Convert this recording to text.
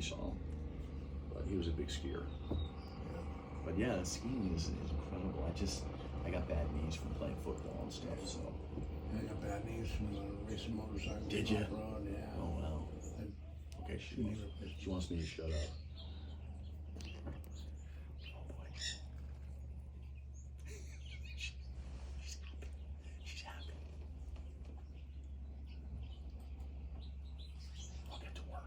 saw him. But he was a big skier. But yeah, skiing is incredible. I got bad knees from playing football and stuff. So I got bad knees from racing motorcycles. Did ya? Off-road, yeah. oh wow. And Okay, she wants me to shut up. Oh boy. She's happy. She's happy. I'll get to work.